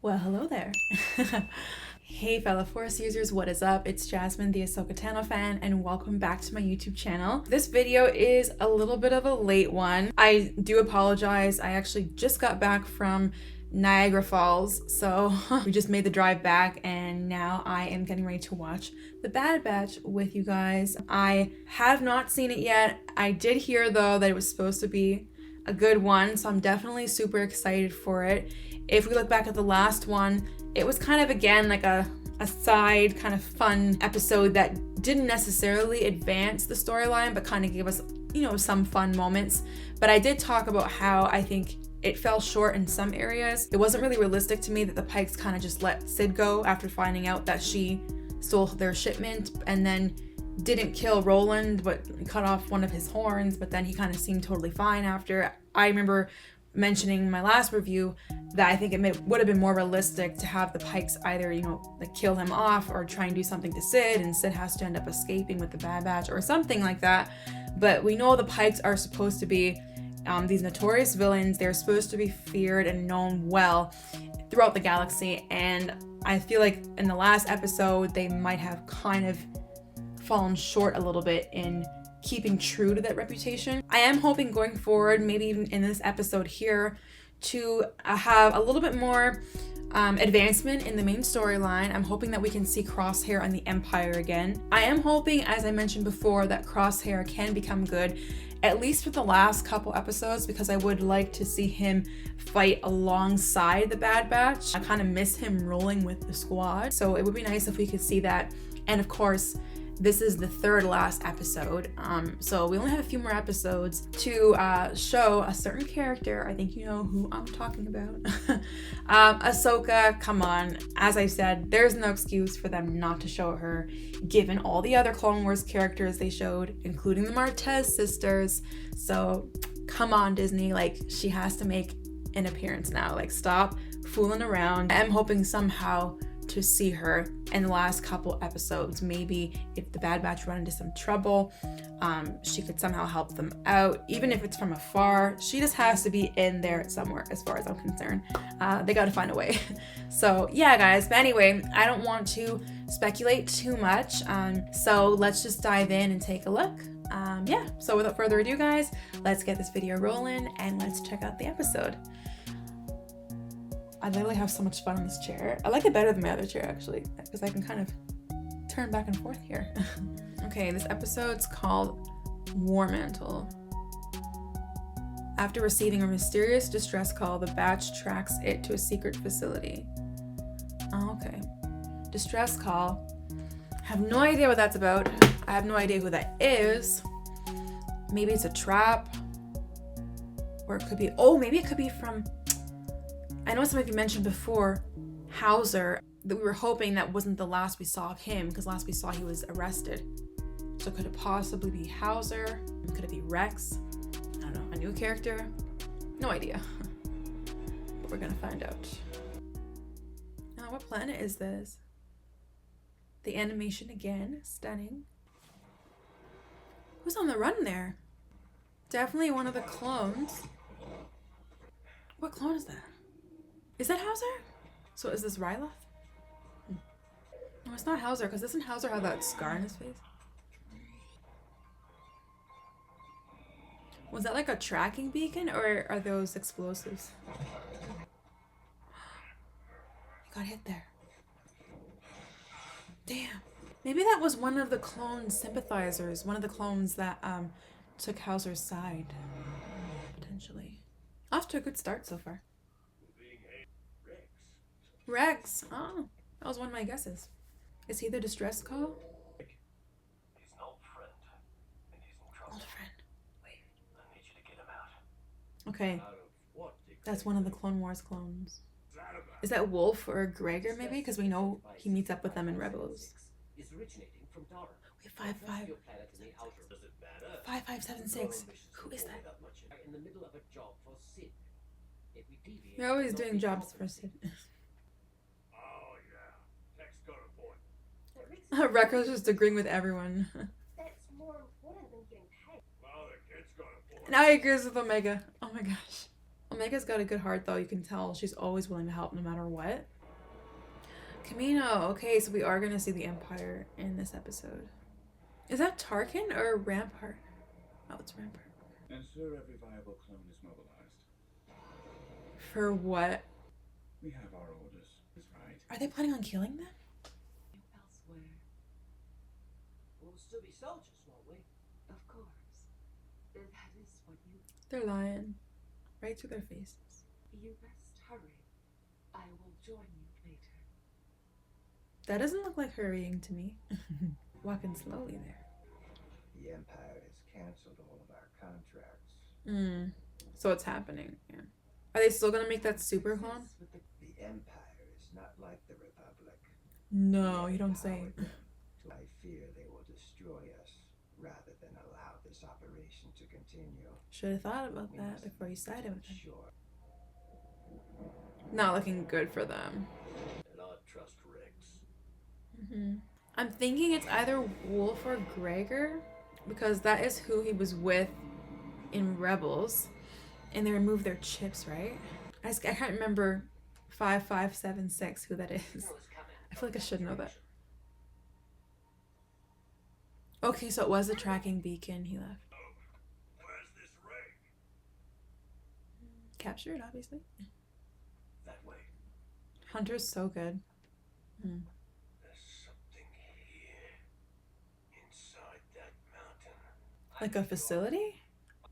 Well, hello there. Hey fellow Force users, what is up? It's Jasmine, the Ahsoka Tano fan, and welcome back to my YouTube channel. This video is a little bit of a late one. I do apologize. I actually just got back from Niagara Falls, so we just made the drive back and now I am getting ready to watch The Bad Batch with you guys. I have not seen it yet. I did hear though that it was supposed to be a good one, so I'm definitely super excited for it. If we look back at the last one, it was kind of again like a side kind of fun episode that didn't necessarily advance the storyline but kind of gave us, you know, some fun moments. But I did talk about how I think it fell short in some areas. It wasn't really realistic to me that the Pikes kind of just let Sid go after finding out that she stole their shipment and then didn't kill Roland but cut off one of his horns, but then he kind of seemed totally fine after. I remember mentioning in my last review that I think it would have been more realistic to have the Pikes either, you know, like kill him off or try and do something to Sid, and Sid has to end up escaping with the Bad Batch or something like that. But we know the Pikes are supposed to be these notorious villains. They're supposed to be feared and known well throughout the galaxy, and I feel like in the last episode they might have kind of fallen short a little bit in keeping true to that reputation. I am hoping going forward, maybe even in this episode here, to have a little bit more advancement in the main storyline. I'm hoping that we can see Crosshair on the Empire again. I am hoping, as I mentioned before, that Crosshair can become good, at least for the last couple episodes, because I would like to see him fight alongside the Bad Batch. I kind of miss him rolling with the squad, so it would be nice if we could see that. And of course, this is the third last episode, so we only have a few more episodes to show a certain character. I think you know who I'm talking about. Ahsoka, come on. As I said, there's no excuse for them not to show her, given all the other Clone Wars characters they showed, including the Martez sisters. So come on, Disney, like, she has to make an appearance now. Like, stop fooling around. I'm hoping somehow to see her in the last couple episodes. Maybe if the Bad Batch run into some trouble, she could somehow help them out, even if it's from afar. She just has to be in there somewhere, as far as I'm concerned. They gotta find a way. So yeah, guys, but anyway, I don't want to speculate too much, so let's just dive in and take a look. Yeah, so without further ado, guys, let's get this video rolling and let's check out the episode. I literally have so much fun on this chair. I like it better than my other chair, actually, because I can kind of turn back and forth here. Okay, this episode's called WAR-MANTLE. After receiving a mysterious distress call, the Batch tracks it to a secret facility. Oh, okay. Distress call. I have no idea what that's about. I have no idea who that is. Maybe it's a trap. Or it could be, oh, maybe it could be from, I know some of you mentioned before, Hauser, that we were hoping that wasn't the last we saw of him, because last we saw he was arrested. So could it possibly be Hauser? Could it be Rex? I don't know, a new character? No idea. But we're gonna find out. Now, what planet is this? The animation again, stunning. Who's on the run there? Definitely one of the clones. What clone is that? Is that Hauser? So is this Ryloth? No, it's not Hauser, because doesn't Hauser have that scar on his face? Was that like a tracking beacon, or are those explosives? Got hit there. Damn. Maybe that was one of the clone sympathizers, one of the clones that took Hauser's side. Potentially. Off to a good start so far. Rex. Oh, that was one of my guesses. Is he the distress call? He's an old friend, and he's in trouble. Old friend. Wait. I need you to get him out. Okay. That's one of the Clone Wars clones. Is that Wolf or Gregor maybe? Because we know he meets up with them in Rebels. Is originating from Dara. Wait, 5576. Who is that? In the middle of a job for Sid. If we deviate, You're always doing jobs for Sid. Oh yeah. Text got a point. Rekko's just agreeing with everyone. That's more important than getting paid. Well, the kid's got a point. Now he agrees with Omega. Oh my gosh. Omega's got a good heart though. You can tell she's always willing to help no matter what. Kamino. Okay, so we are gonna see the Empire in this episode. Is that Tarkin or Rampart? Oh, it's Rampart. Ensure every viable clone is mobilized. For what? We have our orders, is right. Are they planning on killing them? Elsewhere. We'll still be soldiers, won't we? Of course. That is what you... They're lying. Right to their faces. You best hurry. I will join you later. That doesn't look like hurrying to me. Walking slowly there. The Empire has canceled all of our contracts. So it's happening, yeah. Are they still gonna make that super clone? The Empire is not like the Republic. No, you don't say. I fear they will destroy us rather than allow this operation to continue. Should have thought about that before you sided with them. Sure. Not looking good for them. And I trust Rex. I'm thinking it's either Wolf or Gregor, because that is who he was with in Rebels, and they removed their chips, right? I can't remember 5576 who that is. I feel like I should know that. Okay, so it was the tracking beacon he left. Where's this ring? Captured, obviously. That way. Hunter's so good. There's something here. Inside that mountain. Like a facility?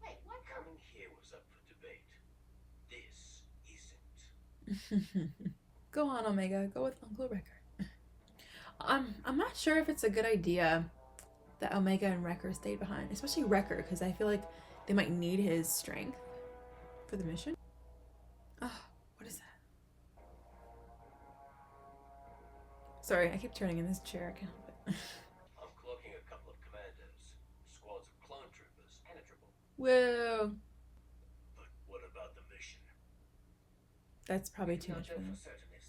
Wait, what? Coming here was up for debate. This isn't. Go on, Omega. Go with Uncle Wrecker. I'm not sure if it's a good idea that Omega and Wrecker stayed behind, especially Wrecker, because I feel like they might need his strength for the mission. Oh, what is that? Sorry, I keep turning in this chair. I can't help it. I'm clocking a couple of commandos. Squads of clone troopers. Penetrable. Whoa, But what about the mission? that's probably too Not much for know them. for certain if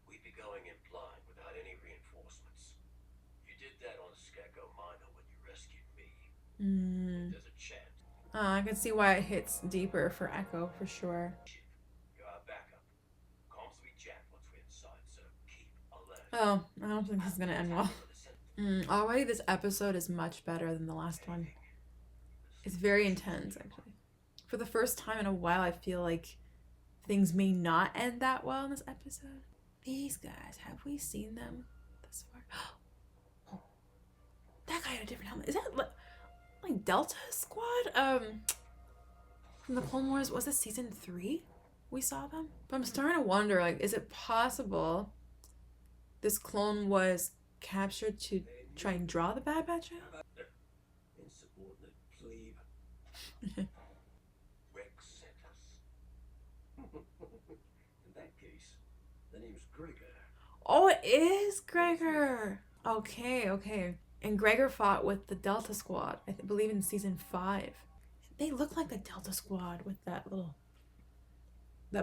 we'd be going in blind without any reinforcements. You did that on Skako Minor when you rescued me. There's a chance. I can see why it hits deeper for Echo, for sure. You're our backup. Comms will be jammed once we're inside, so keep alert. Oh, I don't think this is gonna end well. Already this episode is much better than the last one. It's very intense, actually. For the first time in a while, I feel like things may not end that well in this episode. These guys, have we seen them thus far? Oh, that guy had a different helmet. Is that like Delta Squad? From the Clone Wars, was it season 3? We saw them? But I'm starting to wonder, like, is it possible this clone was captured to try and draw the Bad Batch out? Insubordinate plebe. Rex sent us. In that case, the name's Gregor. Oh, it is Gregor! Okay. And Gregor fought with the Delta Squad, I believe in season 5. They look like the Delta Squad with that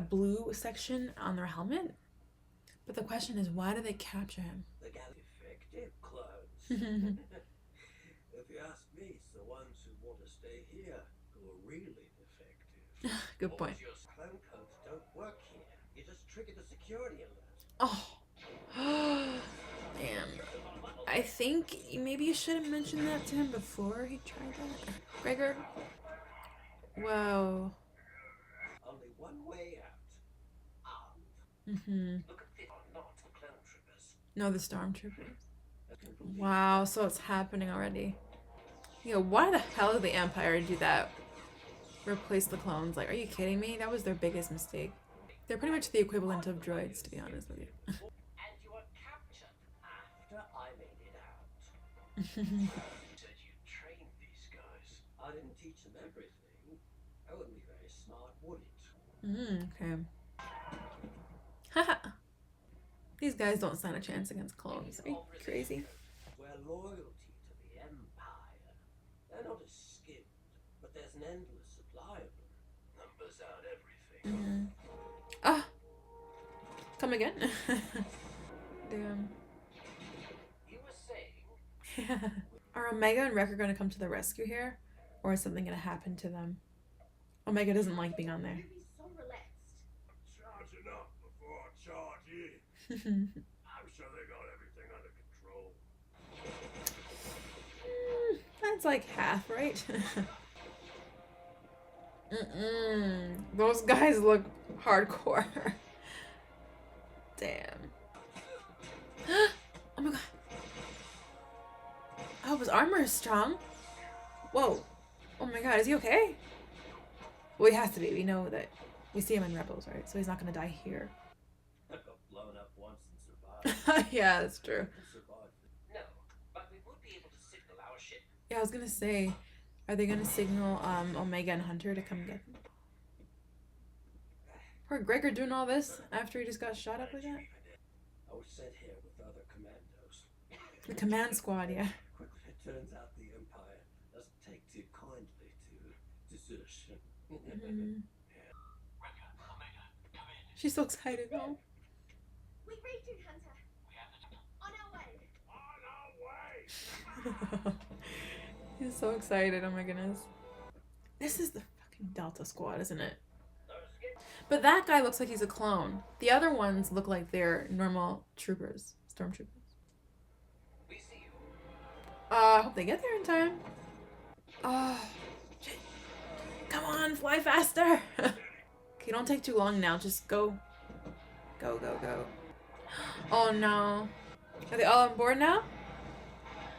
blue section on their helmet. But the question is, why did they capture him? The effective clones. If you ask me, it's the ones who want to stay here who are really defective. Good point. Your clone codes don't work here. You just triggered the security alert. Oh. Damn. I think maybe you should have mentioned that to him before he tried that. Gregor. Whoa. Only one way out. Look at this. Are not the clone troopers. No, the stormtroopers. Wow, so it's happening already. Why the hell did the Empire do that? Replace the clones? Like, are you kidding me? That was their biggest mistake. They're pretty much the equivalent of droids, to be honest with you. And you were captured after I made it out. You said you trained these guys. I didn't teach them everything. That wouldn't be very smart, would it? Okay. Haha. These guys don't stand a chance against clones. Are you crazy? Where loyalty to the Empire. They're not as skilled, but there's an endless supply of them. Numbers out everything. Ah! Come again? Damn. You were saying? Are Omega and Wrecker going to come to the rescue here? Or is something going to happen to them? Omega doesn't like being on there. You'd be so relaxed. Charging up before I charge in. I'm sure they got everything under control. That's like half, right? Those guys look hardcore. Damn. Oh my god. Oh, his armor is strong. Whoa. Oh my god, is he okay? Well, he has to be. We know that. We see him in Rebels, right? So he's not gonna die here. I got blown up once and survived. Yeah, that's true. Survived. No, but we would be able to signal our ship. Yeah, I was gonna say, are they gonna signal Omega and Hunter to come get them? Poor Gregor doing all this after he just got shot up like that. I was sent here with other commandos. The command squad, yeah. It turns out the Empire doesn't take too kindly to desertion. She's so excited though. We read you, Hunter. On our way. He's so excited, oh my goodness. This is the fucking Delta Squad, isn't it? But that guy looks like he's a clone. The other ones look like they're normal troopers, stormtroopers. We see you. I hope they get there in time. Oh, shit. Come on, fly faster. Okay, don't take too long now. Just go. Go, go, go. Oh no. Are they all on board now?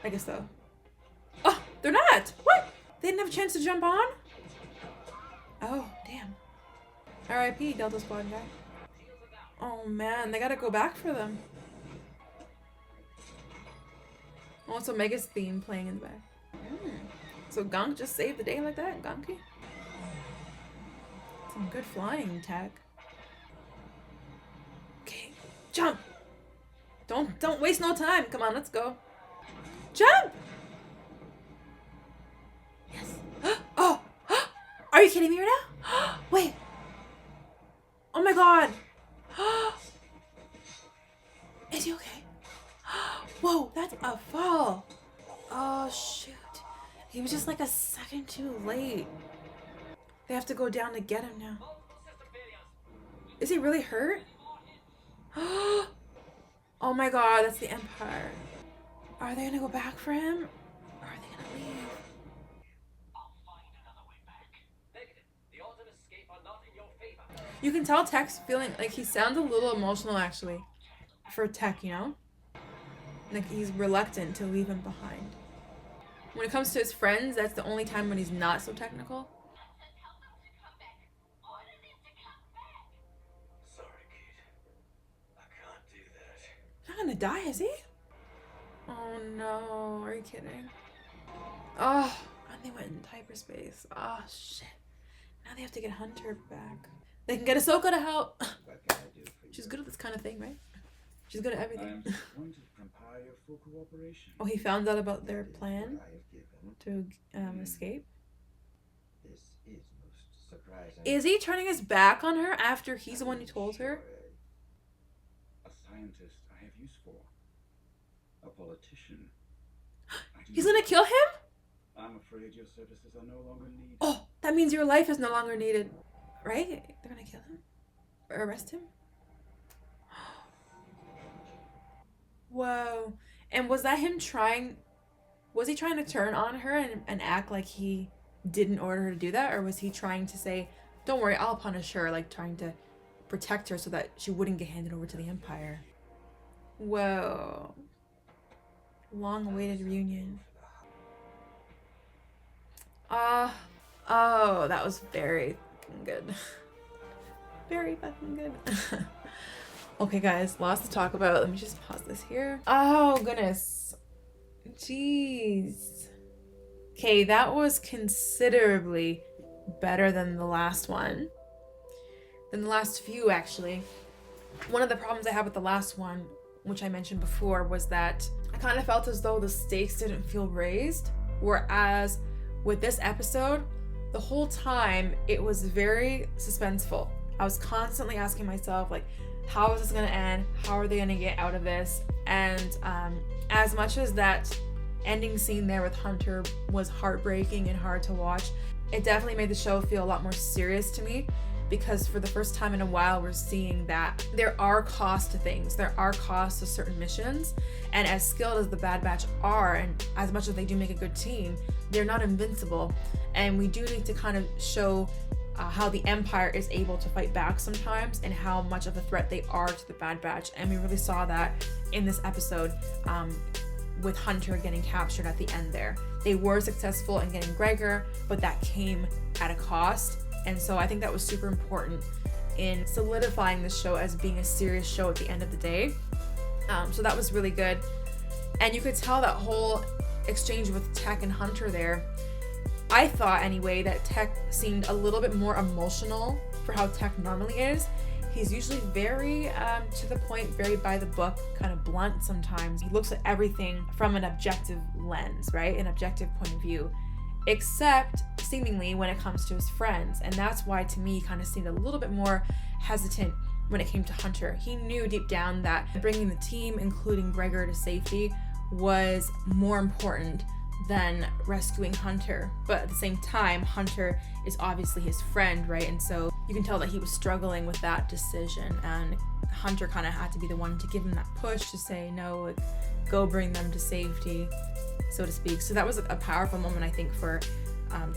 I guess so. Oh, they're not. What? They didn't have a chance to jump on? Oh, damn. R.I.P. Delta Squad guy. Oh man, they gotta go back for them. Also, Mega's theme playing in the back. So Gonk just saved the day like that, Gonky? Some good flying tech. Okay, jump! Don't waste no time. Come on, let's go. Jump! Yes. Oh! Are you kidding me right now? Wait. Oh my god. Is he okay? Whoa, that's a fall. Oh shoot. He was just like a second too late. They have to go down to get him now. Is he really hurt? Oh my god, that's the Empire. Are they gonna go back for him? Or are they gonna leave? You can tell Tech's feeling like he sounds a little emotional actually. For Tech, you know? Like he's reluctant to leave him behind. When it comes to his friends, that's the only time when he's not so technical. Sorry, kid. I can't do that. Not gonna die, is he? Oh no, are you kidding? Oh, and they went in hyperspace. Oh shit. Now they have to get Hunter back. They can get Ahsoka to help. What can I do for you? She's good at this kind of thing, right? She's good at I everything. am disappointed to compare your full cooperation. Oh, he found out about their That is plan what I have given. to escape. This is most surprising. Is he turning his back on her after he's the one who told her? A scientist I have use for. A politician. I do He's not- gonna kill him? I'm afraid your services are no longer needed. Oh, that means your life is no longer needed. Right? They're gonna kill him? Or arrest him? Whoa. And was that him trying... Was he trying to turn on her and act like he didn't order her to do that? Or was he trying to say, don't worry, I'll punish her, like trying to protect her so that she wouldn't get handed over to the Empire? Whoa. Long-awaited reunion. Oh, that was very fucking good. Very fucking good. Okay, guys, lots to talk about. Let me just pause this here. Oh, goodness. Jeez. Okay, that was considerably better than the last one. Than the last few, actually. One of the problems I had with the last one, which I mentioned before, was that I kind of felt as though the stakes didn't feel raised. Whereas with this episode, the whole time it was very suspenseful. I was constantly asking myself, like, how is this gonna end? How are they gonna get out of this? And as much as that ending scene there with Hunter was heartbreaking and hard to watch, it definitely made the show feel a lot more serious to me. because for the first time in a while we're seeing that there are costs to things, there are costs to certain missions, and as skilled as the Bad Batch are, and as much as they do make a good team, they're not invincible, and we do need to kind of show how the Empire is able to fight back sometimes and how much of a threat they are to the Bad Batch. And we really saw that in this episode with Hunter getting captured at the end there. They were successful in getting Gregor, but that came at a cost. And so I think that was super important in solidifying the show as being a serious show at the end of the day. So that was really good. And you could tell that whole exchange with Tech and Hunter there. I thought anyway that Tech seemed a little bit more emotional for how Tech normally is. He's usually very to the point, very by the book, kind of blunt sometimes. He looks at everything from an objective lens, right? An objective point of view, except seemingly when it comes to his friends. And that's why to me he kind of seemed a little bit more hesitant when it came to Hunter. He knew deep down that bringing the team, including Gregor, to safety was more important than rescuing Hunter. But at the same time, Hunter is obviously his friend, right? And so you can tell that he was struggling with that decision, and Hunter kind of had to be the one to give him that push to say, no, like, go bring them to safety, so to speak. So that was a powerful moment, I think, for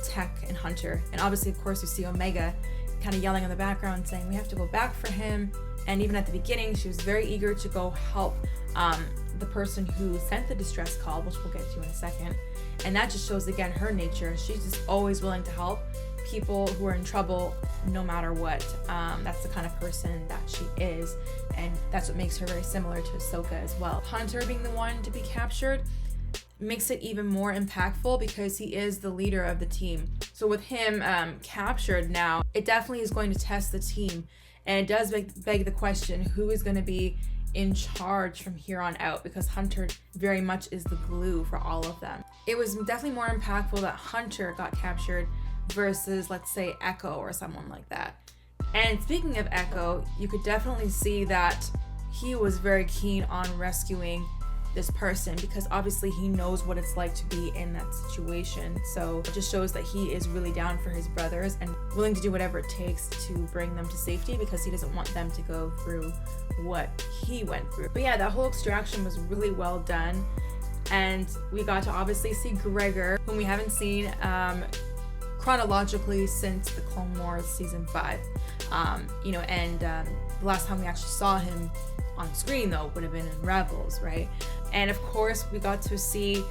Tech and Hunter. And obviously, of course, we see Omega kind of yelling in the background saying we have to go back for him. And even at the beginning, she was very eager to go help the person who sent the distress call, which we'll get to in a second. And that just shows again her nature. She's just always willing to help people who are in trouble no matter what. That's the kind of person that she is, and that's what makes her very similar to Ahsoka as well. Hunter being the one to be captured makes it even more impactful because he is the leader of the team. So with him captured now, it definitely is going to test the team, and it does beg the question, who is going to be in charge from here on out, because Hunter very much is the glue for all of them. It was definitely more impactful that Hunter got captured versus, let's say, Echo or someone like that. And speaking of Echo, you could definitely see that he was very keen on rescuing this person because obviously he knows what it's like to be in that situation. So it just shows that he is really down for his brothers and willing to do whatever it takes to bring them to safety because he doesn't want them to go through what he went through. But yeah, that whole extraction was really well done. And we got to obviously see Gregor, whom we haven't seen chronologically since the Clone Wars season 5. The last time we actually saw him on screen though would have been in Rebels, right? And of course we got to see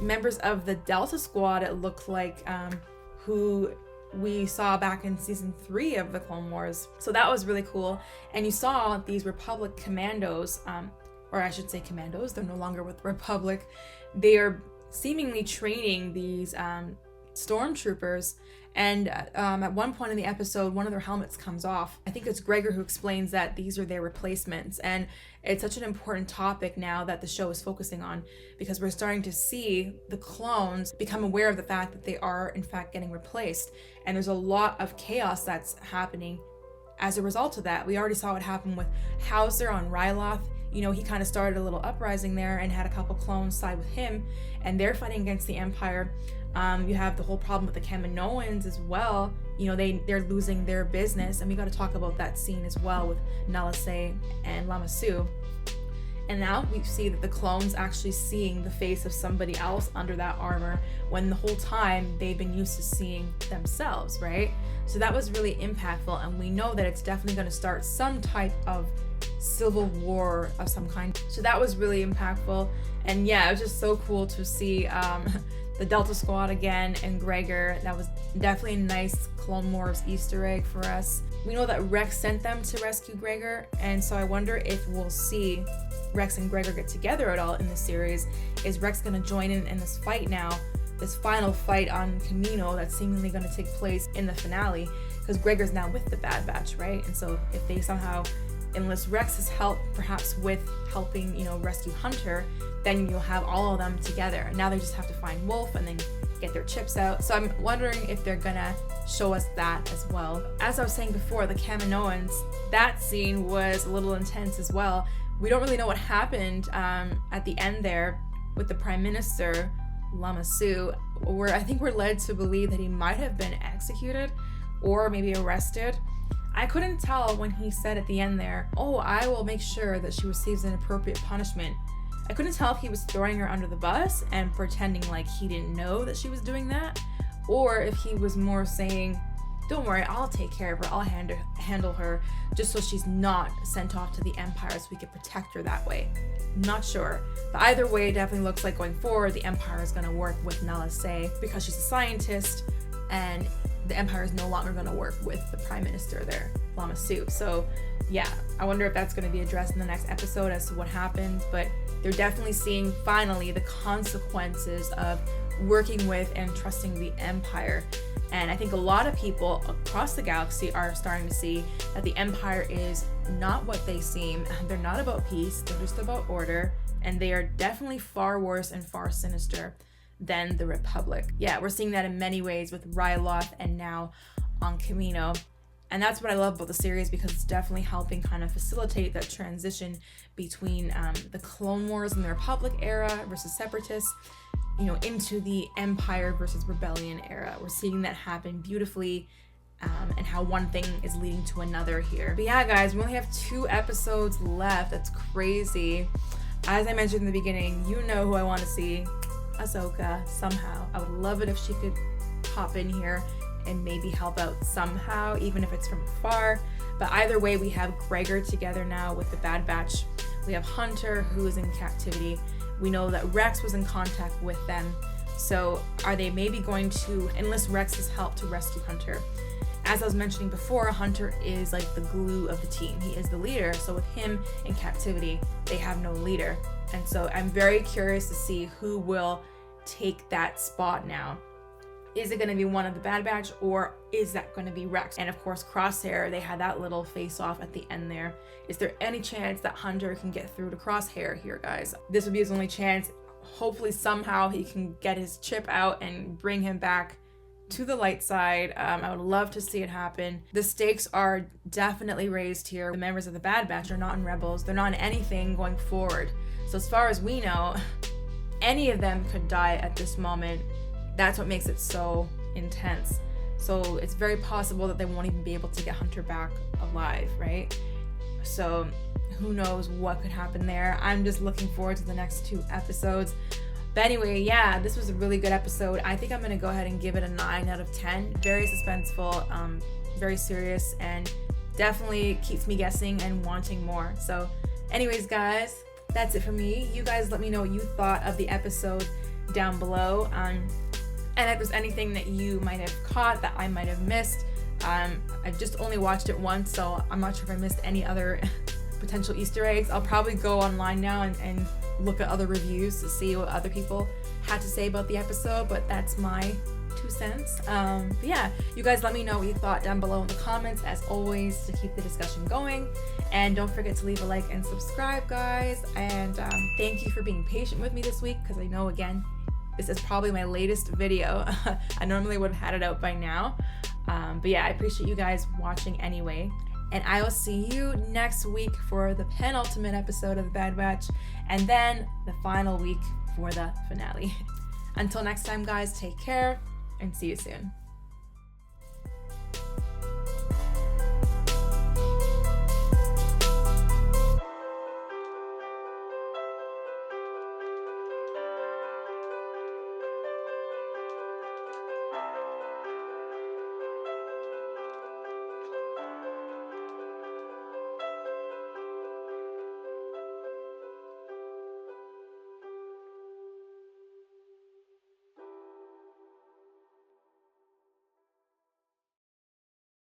members of the Delta Squad, it looked like, who we saw back in season 3 of the Clone Wars. So that was really cool. And you saw these Republic commandos, or I should say commandos, they're no longer with the Republic. They are seemingly training these stormtroopers, and at one point in the episode, one of their helmets comes off. I think it's Gregor who explains that these are their replacements, and it's such an important topic now that the show is focusing on, because we're starting to see the clones become aware of the fact that they are in fact getting replaced, and there's a lot of chaos that's happening as a result of that. We already saw what happened with Hauser on Ryloth. You know, he kind of started a little uprising there and had a couple clones side with him, and they're fighting against the Empire. You have the whole problem with the Kaminoans as well. You know, they're losing their business, and we got to talk about that scene as well with Nala Se and Lama Su. And now we see that the clones actually seeing the face of somebody else under that armor when the whole time they've been used to seeing themselves, right? So that was really impactful, and we know that it's definitely going to start some type of civil war of some kind. So that was really impactful, and yeah, it was just so cool to see the Delta Squad again and Gregor. That was definitely a nice Clone Wars Easter egg for us. We know that Rex sent them to rescue Gregor, and so I wonder if we'll see Rex and Gregor get together at all in this series. Is Rex going to join in this fight now, this final fight on Kamino that's seemingly going to take place in the finale, because Gregor's now with the Bad Batch, right? And so if they somehow enlist Rex's help, perhaps with helping, rescue Hunter, then you'll have all of them together. Now they just have to find Wolf and then get their chips out. So I'm wondering if they're gonna show us that as well. As I was saying before, the Kaminoans, that scene was a little intense as well. We don't really know what happened at the end there with the Prime Minister, Lama Su, where I think we're led to believe that he might have been executed, or maybe arrested. I couldn't tell when he said at the end there, "Oh, I will make sure that she receives an appropriate punishment." I couldn't tell if he was throwing her under the bus and pretending like he didn't know that she was doing that, or if he was more saying, "Don't worry, I'll take care of her, I'll handle her, just so she's not sent off to the Empire so we can protect her that way." Not sure. But either way, it definitely looks like going forward, the Empire is going to work with Nala Se because she's a scientist, and the Empire is no longer going to work with the Prime Minister there, Lama Su. So yeah, I wonder if that's going to be addressed in the next episode as to what happens, but they're definitely seeing finally the consequences of working with and trusting the Empire. And I think a lot of people across the galaxy are starting to see that the Empire is not what they seem. They're not about peace, they're just about order, and they are definitely far worse and far sinister than the Republic. Yeah, we're seeing that in many ways with Ryloth and now on Kamino. And that's what I love about the series, because it's definitely helping kind of facilitate that transition between the Clone Wars and the Republic era versus Separatists, you know, into the Empire versus Rebellion era. We're seeing that happen beautifully, and how one thing is leading to another here. But yeah, guys, we only have 2 episodes left. That's crazy. As I mentioned in the beginning, you know who I want to see. Ahsoka, somehow. I would love it if she could hop in here and maybe help out somehow, even if it's from afar. But either way, we have Gregor together now with the Bad Batch. We have Hunter, who is in captivity. We know that Rex was in contact with them. So are they maybe going to enlist Rex's help to rescue Hunter? As I was mentioning before, Hunter is like the glue of the team. He is the leader. So with him in captivity, they have no leader. And so I'm very curious to see who will take that spot now. Is it going to be one of the Bad Batch, or is that going to be Rex? And of course, Crosshair, they had that little face-off at the end there. Is there any chance that Hunter can get through to Crosshair here, guys? This would be his only chance. Hopefully somehow he can get his chip out and bring him back to the light side. I would love to see it happen. The stakes are definitely raised here. The members of the Bad Batch are not in Rebels. They're not in anything going forward. So as far as we know, any of them could die at this moment. That's what makes it so intense. So it's very possible that they won't even be able to get Hunter back alive, right? So who knows what could happen there. I'm just looking forward to the next 2 episodes. But anyway, yeah, this was a really good episode. I think I'm going to go ahead and give it a 9 out of 10. Very suspenseful, very serious, and definitely keeps me guessing and wanting more. So anyways, guys, that's it for me. You guys let me know what you thought of the episode down below. And if there's anything that you might have caught that I might have missed. I've just only watched it once, so I'm not sure if I missed any other potential Easter eggs. I'll probably go online now and look at other reviews to see what other people had to say about the episode, but that's my 2 cents. But yeah, you guys let me know what you thought down below in the comments, as always, to keep the discussion going. And don't forget to leave a like and subscribe, guys. And thank you for being patient with me this week, because I know, again, this is probably my latest video. I normally would have had it out by now. But yeah, I appreciate you guys watching anyway. And I will see you next week for the penultimate episode of The Bad Batch, and then the final week for the finale. Until next time, guys, take care and see you soon.